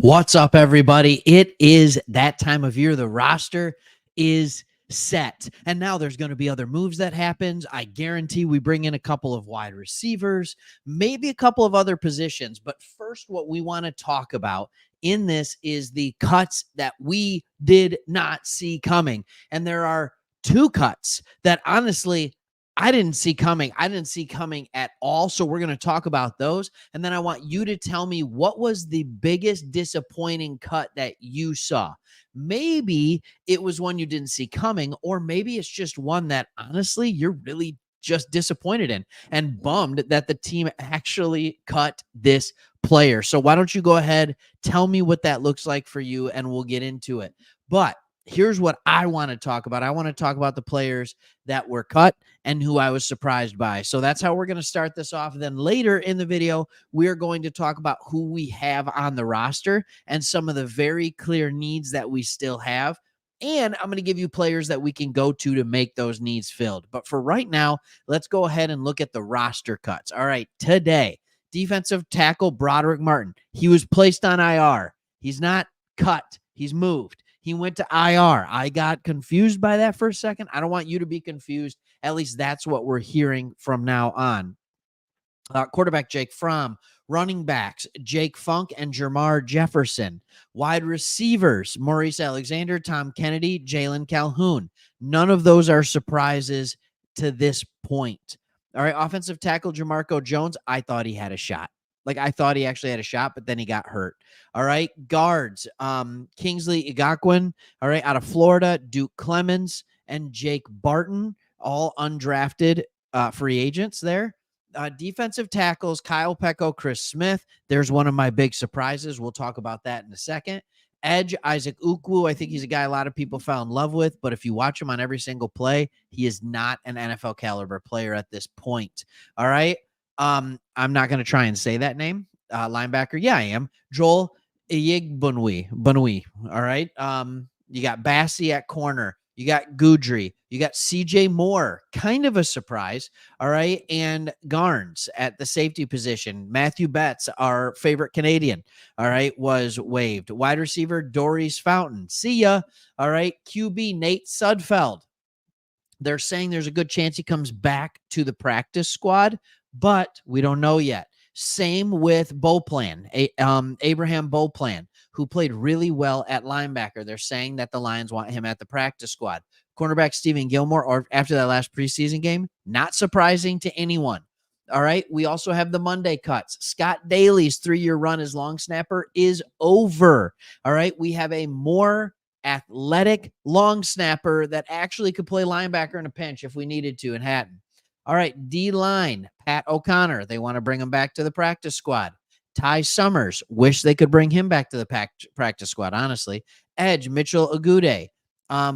What's up, everybody? It is that time of year. The roster is set. And now there's going to be other moves that happens. I guarantee we bring in a couple of wide receivers, maybe a couple of other positions. But first, what we want to talk about in this is the cuts that we did not see coming. And there are two cuts that honestly I didn't see coming. I didn't see coming at all. So we're going to talk about those. And then I want you to tell me what was the biggest disappointing cut that you saw. Maybe it was one you didn't see coming, or maybe it's just one that honestly you're really just disappointed in and bummed that the team actually cut this player. So why don't you go ahead, tell me what that looks like for you, and we'll get into it. But here's what I want to talk about. I want to talk about the players that were cut and who I was surprised by. So that's how we're going to start this off. Then later in the video, we're going to talk about who we have on the roster and some of the very clear needs that we still have. And I'm going to give you players that we can go to make those needs filled. But for right now, let's go ahead and look at the roster cuts. All right, today, defensive tackle Broderick Martin. He was placed on IR. He's not cut. He's moved. He went to IR. I got confused by that for a second. I don't want you to be confused. At least that's what we're hearing from now on. Quarterback Jake Fromm, running backs Jake Funk and Jermar Jefferson, wide receivers Maurice Alexander, Tom Kennedy, Jalen Calhoun. None of those are surprises to this point. All right, offensive tackle Jamarco Jones, I thought he had a shot. I thought he actually had a shot, but then he got hurt. All right. Guards, Kingsley Igakwan, all right, out of Florida, Duke Clemens and Jake Barton, all undrafted free agents there. Defensive tackles, Kyle Pecco, Chris Smith. There's one of my big surprises. We'll talk about that in a second. Edge, Isaac Ukwu. I think he's a guy a lot of people fell in love with, but if you watch him on every single play, he is not an NFL caliber player at this point. All right. I'm not going to try and say that name. Linebacker. Yeah, I am. Joel Iyegbunwi. All right. You got Bassey at corner. You got Goudry. You got CJ Moore. Kind of a surprise. All right. And Garnes at the safety position. Matthew Betts, our favorite Canadian, all right, was waived. Wide receiver Doris Fountain. See ya. All right. QB Nate Sudfeld. They're saying there's a good chance he comes back to the practice squad, but we don't know yet. Same with Beauplan, Abraham Beauplan, who played really well at linebacker. They're saying that the Lions want him at the practice squad. Cornerback Stephen Gilmore, or after that last preseason game, not surprising to anyone. All right. We also have the Monday cuts. Scott Daly's 3-year run as long snapper is over. All right. We have a more athletic long snapper that actually could play linebacker in a pinch if we needed to in Hatton. All right, D-line, Pat O'Connor. They want to bring him back to the practice squad. Ty Summers. Wish they could bring him back to the practice squad, honestly. Edge, Mitchell Agude.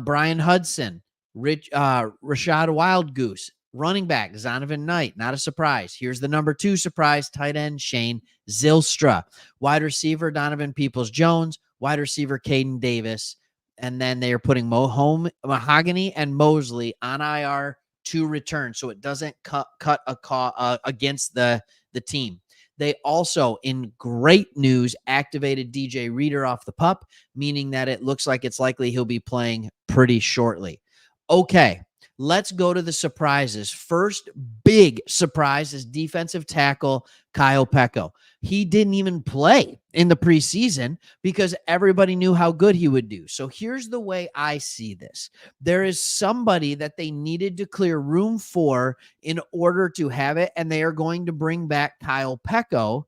Brian Hudson. Rashad Wildgoose. Running back, Zonovan Knight. Not a surprise. Here's the number 2 surprise, tight end, Shane Zylstra. Wide receiver, Donovan Peoples-Jones. Wide receiver, Caden Davis. And then they are putting Mahogany and Mosley on IR to return, so it doesn't cut a call against the team. They also, in great news, activated DJ Reader off the pup, meaning that it looks like it's likely he'll be playing pretty shortly. Okay, let's go to the surprises. First big surprise is defensive tackle Kyle Pecco. He didn't even play in the preseason because everybody knew how good he would do. So here's the way I see this. There is somebody that they needed to clear room for in order to have it, and they are going to bring back Kyle Pecco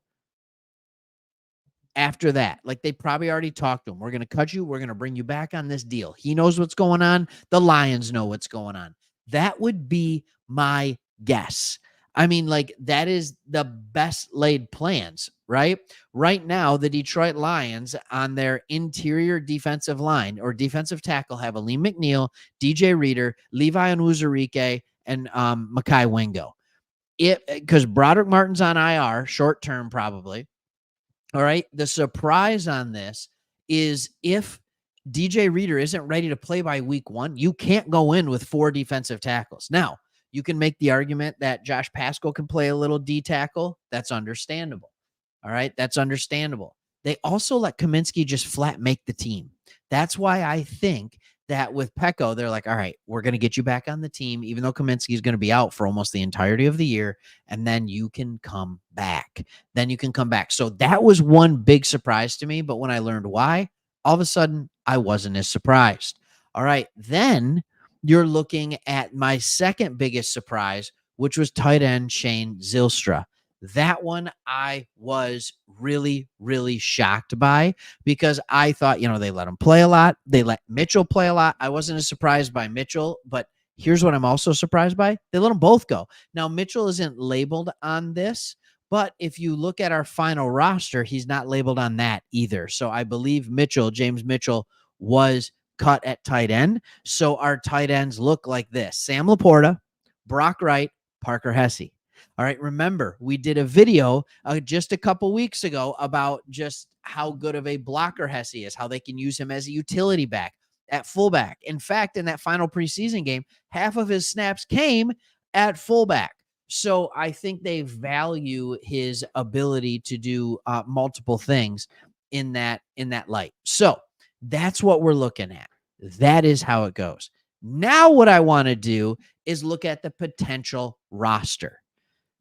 after that. They probably already talked to him. We're going to cut you. We're going to bring you back on this deal. He knows what's going on. The Lions know what's going on. That would be my guess. I mean, that is the best laid plans, right? Right now, the Detroit Lions on their interior defensive line or defensive tackle have Aleem McNeil, DJ Reader, Levi Onwuzurike, and Mekhi Wingo. Because Broderick Martin's on IR, short term probably. All right. The surprise on this is if DJ Reader isn't ready to play by week 1, you can't go in with 4 defensive tackles. Now, you can make the argument that Josh Paschal can play a little D tackle. That's understandable. All right. That's understandable. They also let Kaminsky just flat make the team. That's why I think that with Peko, they're like, all right, we're going to get you back on the team, even though Kaminsky is going to be out for almost the entirety of the year. And then you can come back. So that was one big surprise to me. But when I learned why, all of a sudden, I wasn't as surprised. All right. Then you're looking at my second biggest surprise, which was tight end Shane Zylstra. That one I was really, really shocked by because I thought, they let him play a lot. They let Mitchell play a lot. I wasn't as surprised by Mitchell, but here's what I'm also surprised by. They let them both go. Now, Mitchell isn't labeled on this, but if you look at our final roster, he's not labeled on that either. So I believe James Mitchell, was cut at tight end. So our tight ends look like this: Sam Laporta, Brock Wright, Parker Hesse. All right. Remember, we did a video just a couple weeks ago about just how good of a blocker Hesse is, how they can use him as a utility back at fullback. In fact, in that final preseason game, half of his snaps came at fullback. So I think they value his ability to do multiple things in that light. So that's what we're looking at. That is how it goes. Now, what I want to do is look at the potential roster.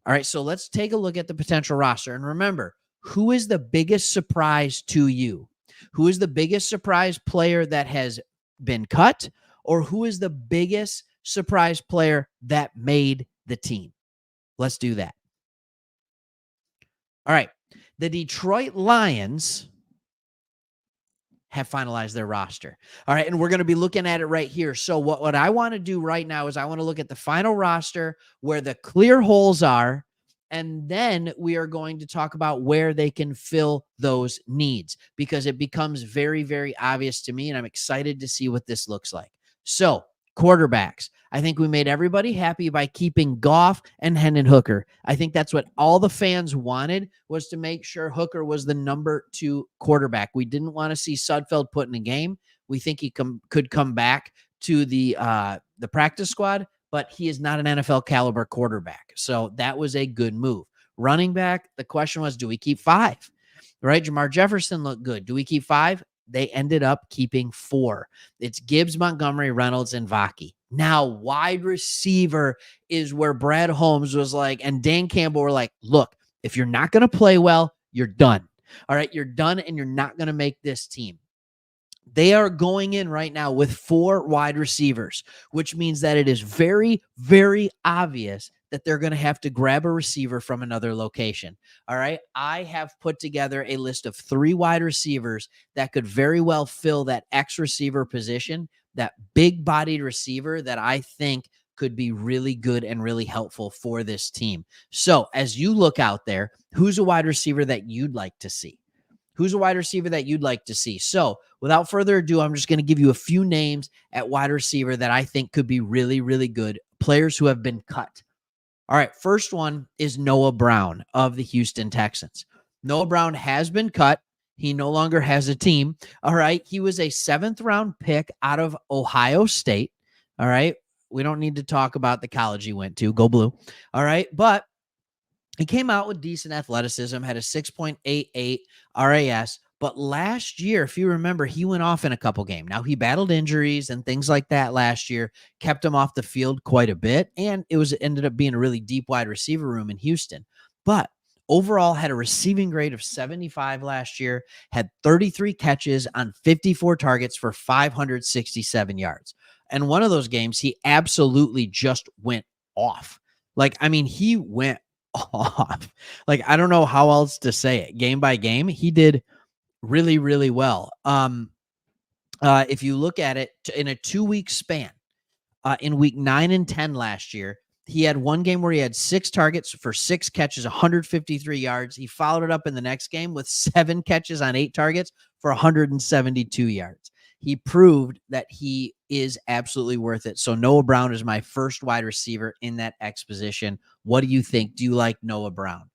All right, so let's take a look at the potential roster. And remember, who is the biggest surprise to you? Who is the biggest surprise player that has been cut? Or who is the biggest surprise player that made the team? Let's do that. All right, the Detroit Lions have finalized their roster. All right, and we're going to be looking at it right here. So what I want to do right now is I want to look at the final roster where the clear holes are, and then we are going to talk about where they can fill those needs, because it becomes very, very obvious to me, and I'm excited to see what this looks like. So quarterbacks. I think we made everybody happy by keeping Goff and Hendon Hooker. I think that's what all the fans wanted, was to make sure Hooker was the number 2 quarterback. We didn't want to see Sudfeld put in a game. We think he could come back to the practice squad, but he is not an NFL caliber quarterback. So that was a good move. Running back, the question was, do we keep 5? Right? Jamar Jefferson looked good. Do we keep 5? They ended up keeping 4. It's Gibbs, Montgomery, Reynolds, and Vaki. Now, wide receiver is where Brad Holmes was like, and Dan Campbell were like, look, if you're not going to play well, you're done. All right, you're done, and you're not going to make this team. They are going in right now with 4 wide receivers, which means that it is very, very obvious that they're going to have to grab a receiver from another location. All right. I have put together a list of 3 wide receivers that could very well fill that X receiver position, that big bodied receiver that I think could be really good and really helpful for this team. So as you look out there, who's a wide receiver that you'd like to see? Who's a wide receiver that you'd like to see? So without further ado, I'm just going to give you a few names at wide receiver that I think could be really, really good players who have been cut. All right, first one is Noah Brown of the Houston Texans. Noah Brown has been cut. He no longer has a team. All right, he was a 7th-round pick out of Ohio State. All right, we don't need to talk about the college he went to. Go Blue. All right, but he came out with decent athleticism, had a 6.88 RAS. But last year, if you remember, he went off in a couple games. Now, he battled injuries and things like that last year, kept him off the field quite a bit, and ended up being a really deep wide receiver room in Houston. But overall, had a receiving grade of 75 last year, had 33 catches on 54 targets for 567 yards. And one of those games, he absolutely just went off. He went off. I don't know how else to say it. Game by game, he did really, really well. If you look at it in a 2-week span, in week 9 and 10 last year, he had one game where he had 6 targets for 6 catches, 153 yards. He followed it up in the next game with 7 catches on 8 targets for 172 yards. He proved that he is absolutely worth it. So Noah Brown is my first wide receiver in that X position. What do you think? Do you like Noah Brown?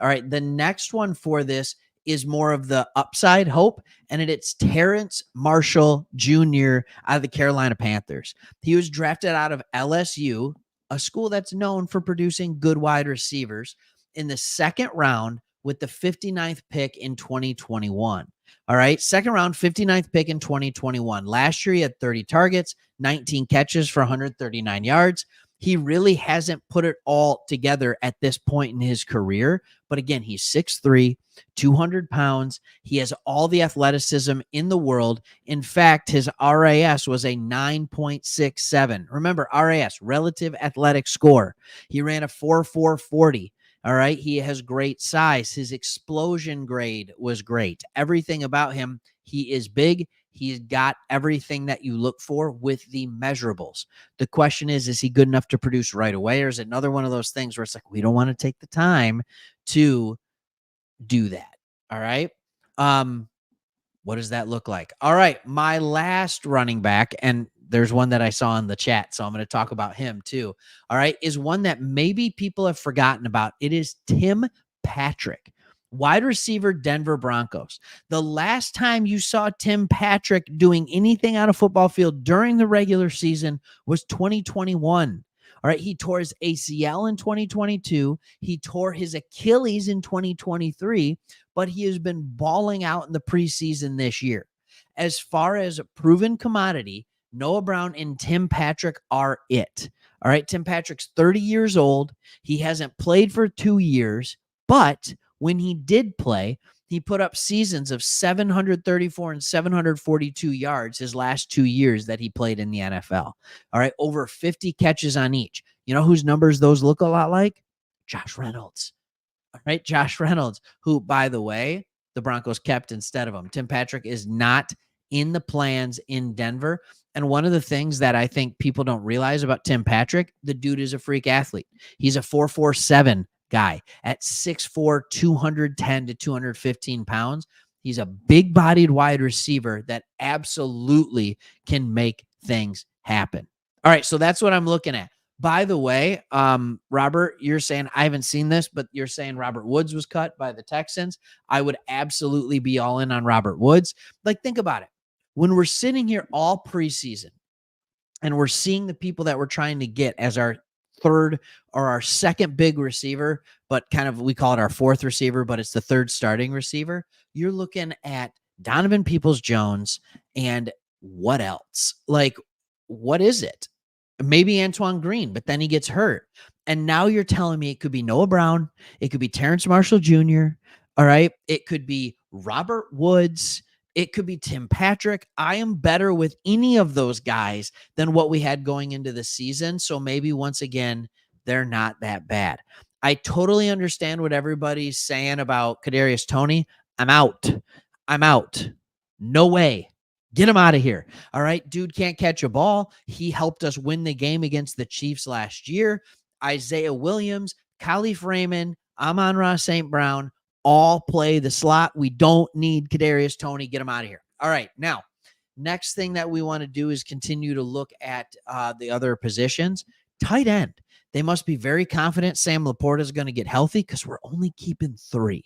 All right, the next one for this is more of the upside hope, and it's Terrence Marshall Jr. out of the Carolina Panthers. He was drafted out of LSU, a school that's known for producing good wide receivers, in the 2nd round with the 59th pick in 2021. All right. Second round, 59th pick in 2021. Last year, he had 30 targets, 19 catches for 139 yards. He really hasn't put it all together at this point in his career. But again, he's 6'3, 200 pounds. He has all the athleticism in the world. In fact, his RAS was a 9.67. Remember, RAS, relative athletic score. He ran a 4.440. All right. He has great size. His explosion grade was great. Everything about him, he is big. He's got everything that you look for with the measurables. The question is he good enough to produce right away? Or is it another one of those things where it's like, we don't want to take the time to do that? All right. What does that look like? All right. My last running back, and there's one that I saw in the chat, so I'm going to talk about him too. All right. Is one that maybe people have forgotten about. It is Tim Patrick, wide receiver, Denver Broncos. The last time you saw Tim Patrick doing anything on a football field during the regular season was 2021. All right. He tore his ACL in 2022. He tore his Achilles in 2023, but he has been balling out in the preseason this year. As far as a proven commodity, Noah Brown and Tim Patrick are it. All right. Tim Patrick's 30 years old. He hasn't played for 2 years, but when he did play, he put up seasons of 734 and 742 yards his last 2 years that he played in the NFL. All right. Over 50 catches on each. You know whose numbers those look a lot like? Josh Reynolds. All right. Josh Reynolds, who, by the way, the Broncos kept instead of him. Tim Patrick is not in the plans in Denver. And one of the things that I think people don't realize about Tim Patrick, the dude is a freak athlete. He's a 4.47 guy at 6'4", 210 to 215 pounds. He's a big-bodied wide receiver that absolutely can make things happen. All right, so that's what I'm looking at. By the way, Robert, you're saying, I haven't seen this, but you're saying Robert Woods was cut by the Texans. I would absolutely be all in on Robert Woods. Like, think about it. When we're sitting here all preseason and we're seeing the people that we're trying to get as our third or our second big receiver, but kind of we call it our fourth receiver, but it's the third starting receiver, you're looking at Donovan Peoples-Jones and what else? Like, what is it? Maybe Antoine Green, but then he gets hurt. And now you're telling me it could be Noah Brown. It could be Terrence Marshall Jr. All right. It could be Robert Woods. It could be Tim Patrick. I am better with any of those guys than what we had going into the season. So maybe once again, they're not that bad. I totally understand what everybody's saying about Kadarius Toney. I'm out. No way. Get him out of here. All right. Dude can't catch a ball. He helped us win the game against the Chiefs last year. Isaiah Williams, Khalif Raymond, Amon-Ra St. Brown all play the slot. We don't need Kadarius Toney. Get him out of here. All right. Now, next thing that we want to do is continue to look at the other positions. Tight end. They must be very confident Sam Laporta is going to get healthy because we're only keeping 3.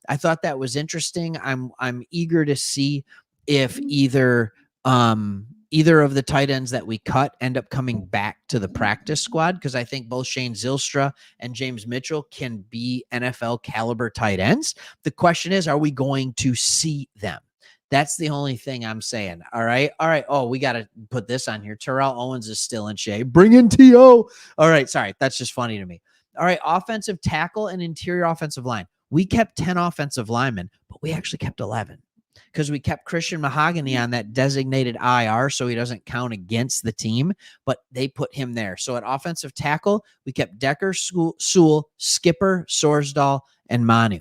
I thought that was interesting. I'm eager to see if either of the tight ends that we cut end up coming back to the practice squad, because I think both Shane Zylstra and James Mitchell can be NFL caliber tight ends. The question is, are we going to see them? That's the only thing I'm saying. All right. Oh, we got to put this on here. Terrell Owens is still in shape. Bring in T.O. All right. Sorry. That's just funny to me. All right. Offensive tackle and interior offensive line. We kept 10 offensive linemen, but we actually kept 11. Because we kept Christian Mahogany on that designated IR, so he doesn't count against the team, but they put him there. So at offensive tackle, we kept Decker, Sewell, Skipper, Sorsdahl, and Manu.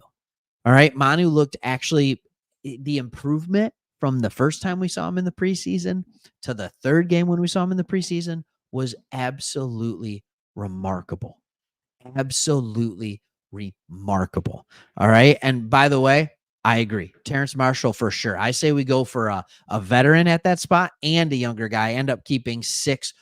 All right. Manu looked actually the improvement from the first time we saw him in the preseason to the third game when we saw him in the preseason was absolutely remarkable. Absolutely remarkable. All right. And by the way, I agree. Terrence Marshall for sure. I say we go for a veteran at that spot and a younger guy. End up keeping 6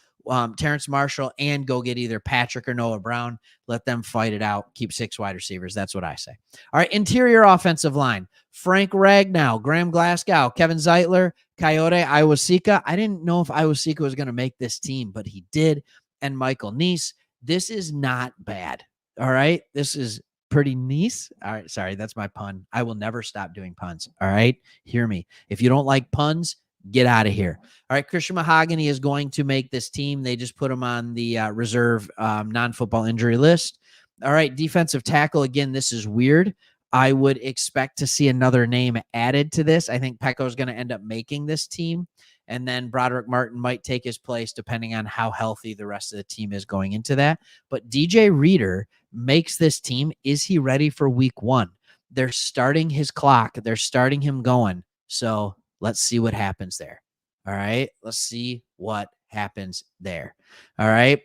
Terrence Marshall and go get either Patrick or Noah Brown. Let them fight it out. Keep 6 wide receivers. That's what I say. All right. Interior offensive line. Frank Ragnow, Graham Glasgow, Kevin Zeitler, Coyote Iwasika. I didn't know if Iwasika was going to make this team, but he did. And Michael Neese. This is not bad. All right. This is pretty nice. All right, sorry, that's my pun. I will never stop doing puns. All right, hear me. If you don't like puns, get out of here. All right, Christian Mahogany is going to make this team. They just put him on the reserve non-football injury list. All right, defensive tackle. Again, this is weird. I would expect to see another name added to this. I think Peko is going to end up making this team. And then Broderick Martin might take his place depending on how healthy the rest of the team is going into that. But DJ Reader makes this team. Is he ready for week 1? They're starting his clock. They're starting him going. So let's see what happens there. All right. Let's see what happens there. All right.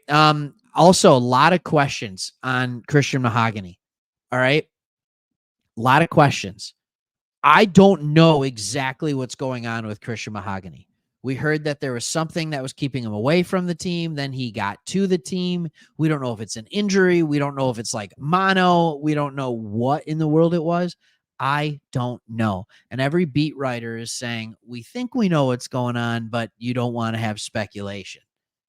Also, a lot of questions on Christian Mahogany. All right. A lot of questions. I don't know exactly what's going on with Christian Mahogany. We heard that there was something that was keeping him away from the team. Then he got to the team. We don't know if it's an injury. We don't know if it's like mono. We don't know what in the world it was. I don't know. And every beat writer is saying, we think we know what's going on, but you don't want to have speculation.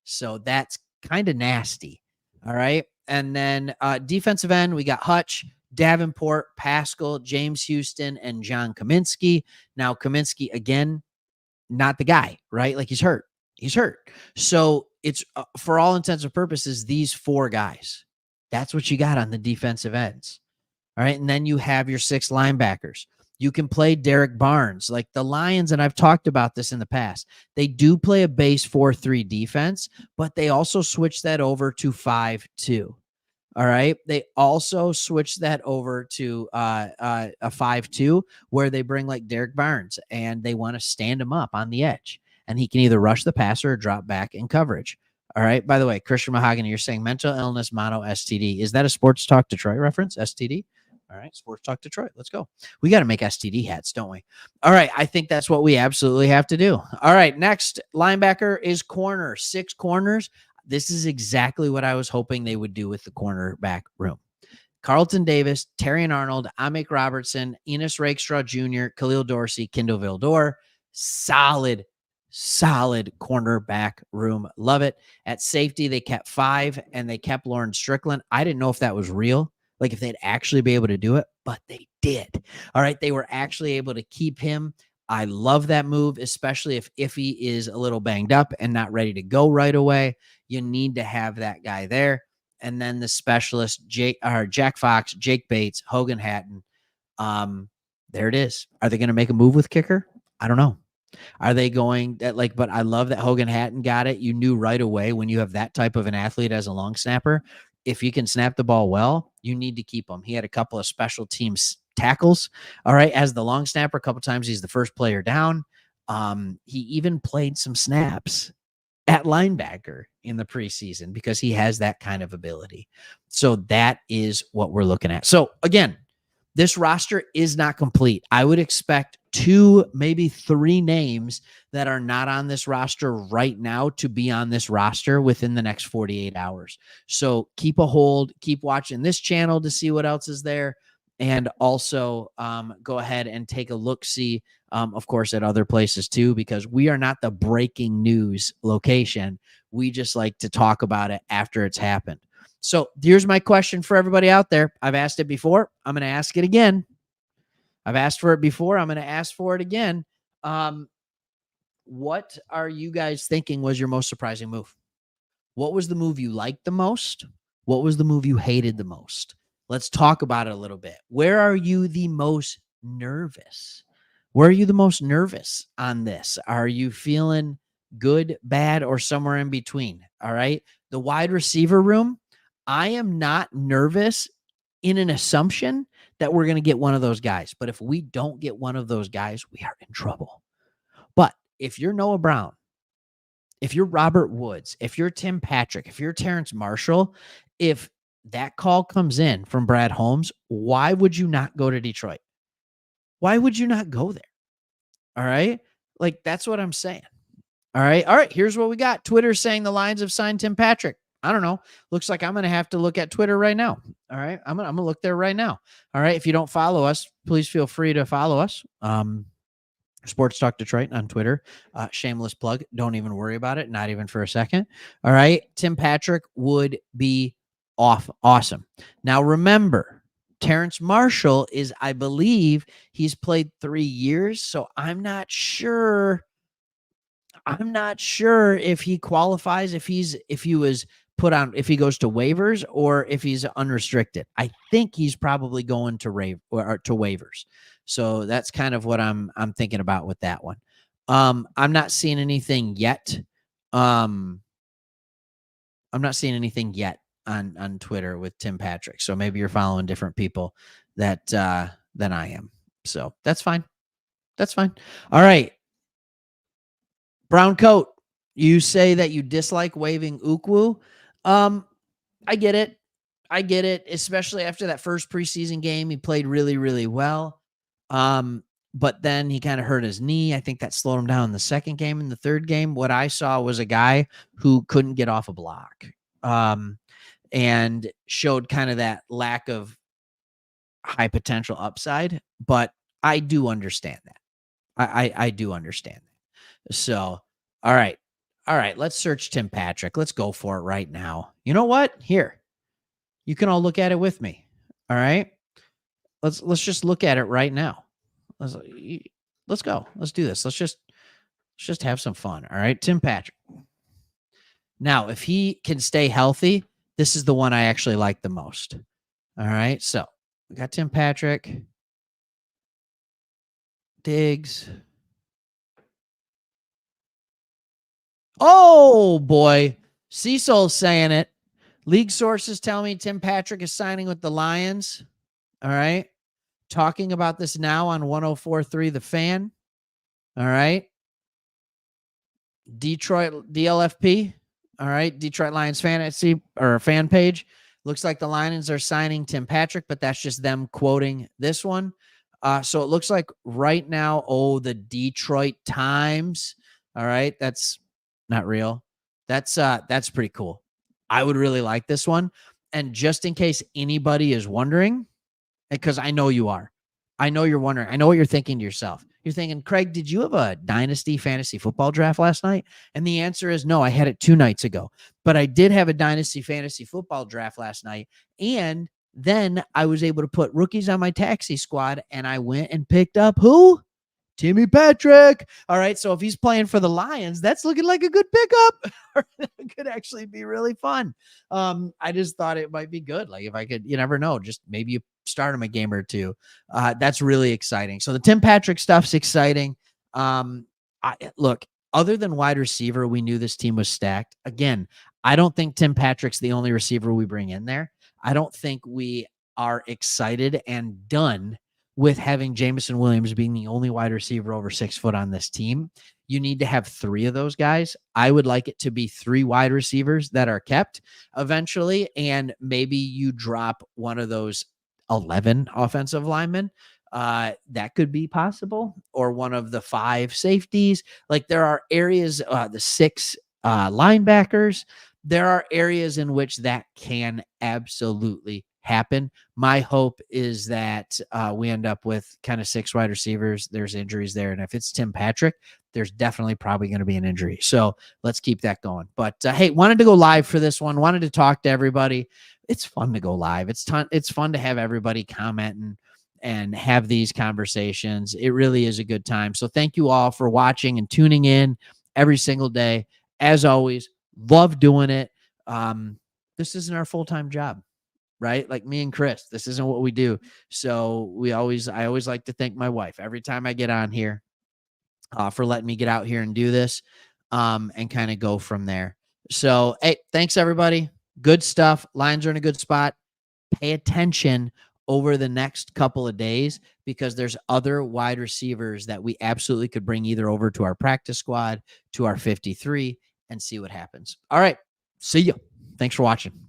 So that's kind of nasty. All right. And then defensive end, we got Hutch, Davenport, Pascal, James Houston, and John Kaminsky. Now, Kaminsky, again, not the guy, right? Like he's hurt. He's hurt. So it's for all intents and purposes, these 4 guys. That's what you got on the defensive ends. All right. And then you have your 6 linebackers. You can play Derek Barnes. Like the Lions, and I've talked about this in the past, they do play a base 4-3 defense, but they also switch that over to 5-2. All right. They also switch that over to a 5-2 where they bring like Derek Barnes and they want to stand him up on the edge. And he can either rush the passer or drop back in coverage. All right. By the way, Christian Mahogany, you're saying mental illness, mono, STD. Is that a Sports Talk Detroit reference? STD? All right. Sports Talk Detroit. Let's go. We got to make STD hats, don't we? All right. I think that's what we absolutely have to do. All right. Next linebacker is corner. 6 corners. This is exactly what I was hoping they would do with the cornerback room. Carlton Davis, Terrion Arnold, Amik Robertson, Enos Rakestraw Jr., Khalil Dorsey, Kindle Vildor. Solid cornerback room. Love it. At safety, they kept 5 and they kept Lauren Strickland. I didn't know if that was real, like if they'd actually be able to do it, but they did. All right. They were actually able to keep him. I love that move, especially if Iffy is a little banged up and not ready to go right away. You need to have that guy there. And then the specialist, Jack Fox, Jake Bates, Hogan Hatton. There it is. Are they going to make a move with kicker? I don't know. Are they going that but I love that Hogan Hatton got it. You knew right away when you have that type of an athlete as a long snapper, if you can snap the ball well, you need to keep him. He had a couple of special teams tackles. All right. As the long snapper, a couple times he's the first player down. He even played some snaps at linebacker in the preseason because he has that kind of ability. So that is what we're looking at. So again, this roster is not complete. I would expect 2, maybe 3 names that are not on this roster right now to be on this roster within the next 48 hours. So keep a hold, keep watching this channel to see what else is there. And also go ahead and take a look-see, of course, at other places too, because we are not the breaking news location. We just like to talk about it after it's happened. So here's my question for everybody out there. I've asked it before. I'm going to ask it again. I've asked for it before. I'm going to ask for it again. What are you guys thinking was your most surprising move? What was the move you liked the most? What was the move you hated the most? Let's talk about it a little bit. Where are you the most nervous? Where are you the most nervous on this? Are you feeling good, bad, or somewhere in between? All right. The wide receiver room, I am not nervous in an assumption that we're going to get one of those guys. But if we don't get one of those guys, we are in trouble. But if you're Noah Brown, if you're Robert Woods, if you're Tim Patrick, if you're Terrence Marshall, if that call comes in from Brad Holmes, why would you not go to Detroit? Why would you not go there? All right. Like, that's what I'm saying. All right. All right. Here's what we got. Twitter saying the Lions have signed Tim Patrick. I don't know. Looks like I'm going to have to look at Twitter right now. All right. I'm going to look there right now. All right. If you don't follow us, please feel free to follow us. Sports Talk Detroit on Twitter. Shameless plug. Don't even worry about it. Not even for a second. All right. Tim Patrick would be awesome. Now remember, Terrence Marshall is, I believe, he's played 3 years, so I'm not sure if he qualifies, if he was put on, if he goes to waivers or if he's unrestricted. I think he's probably going to to waivers. So that's kind of what I'm thinking about with that one. I'm not seeing anything yet. I'm not seeing anything yet on Twitter with Tim Patrick. So maybe you're following different people that than I am. So that's fine. That's fine. All right. Brown coat, you say that you dislike waiving Ukwu. I get it. I get it, especially after that first preseason game. He played really, really well. But then he kind of hurt his knee. I think that slowed him down in the second game. In the third game, what I saw was a guy who couldn't get off a block, and showed kind of that lack of high potential upside. But I do understand that. I do understand that. So, all right. Let's search Tim Patrick. Let's go for it right now. You know what? Here, you can all look at it with me. All right. Let's just look at it right now. Let's go. Let's do this. Let's just have some fun. All right. Tim Patrick. Now, if he can stay healthy, this is the one I actually like the most. All right. So we got Tim Patrick. Diggs. Oh boy. Cecil's saying it. League sources tell me Tim Patrick is signing with the Lions. All right. Talking about this now on 104.3 The Fan. All right. Detroit DLFP. All right. Detroit Lions fantasy or fan page. Looks like the Lions are signing Tim Patrick, but that's just them quoting this one. So it looks like right now, the Detroit Times. All right. That's not real. That's pretty cool. I would really like this one. And just in case anybody is wondering, because I know you are. I know you're wondering. I know what you're thinking to yourself. You're thinking, Craig, did you have a Dynasty fantasy football draft last night? And the answer is no, I had it 2 nights ago. But I did have a Dynasty fantasy football draft last night. And then I was able to put rookies on my taxi squad, and I went and picked up who? Timmy Patrick. All right. So if he's playing for the Lions, that's looking like a good pickup. That could actually be really fun. I just thought it might be good. Like if I could, you never know, just maybe you start him a game or two. That's really exciting. So the Tim Patrick stuff's exciting. Look, other than wide receiver, we knew this team was stacked. Again, I don't think Tim Patrick's the only receiver we bring in there. I don't think we are excited and done with having Jameson Williams being the only wide receiver over 6 foot on this team. You need to have 3 of those guys. I would like it to be 3 wide receivers that are kept eventually, and maybe you drop one of those 11 offensive linemen. That could be possible, or one of the 5 safeties. Like there are areas, the 6 linebackers. There are areas in which that can absolutely happen. My hope is that we end up with kind of 6 wide receivers. There's injuries there. And if it's Tim Patrick, there's definitely probably going to be an injury. So let's keep that going. But hey, wanted to go live for this one. Wanted to talk to everybody. It's fun to go live. It's fun to have everybody comment and have these conversations. It really is a good time. So thank you all for watching and tuning in every single day. As always, love doing it. This isn't our full-time job, right? Like me and Chris, this isn't what we do. So I always like to thank my wife every time I get on here for letting me get out here and do this and kind of go from there. So, hey, thanks everybody. Good stuff. Lions are in a good spot. Pay attention over the next couple of days because there's other wide receivers that we absolutely could bring either over to our practice squad, to our 53, and see what happens. All right. See you. Thanks for watching.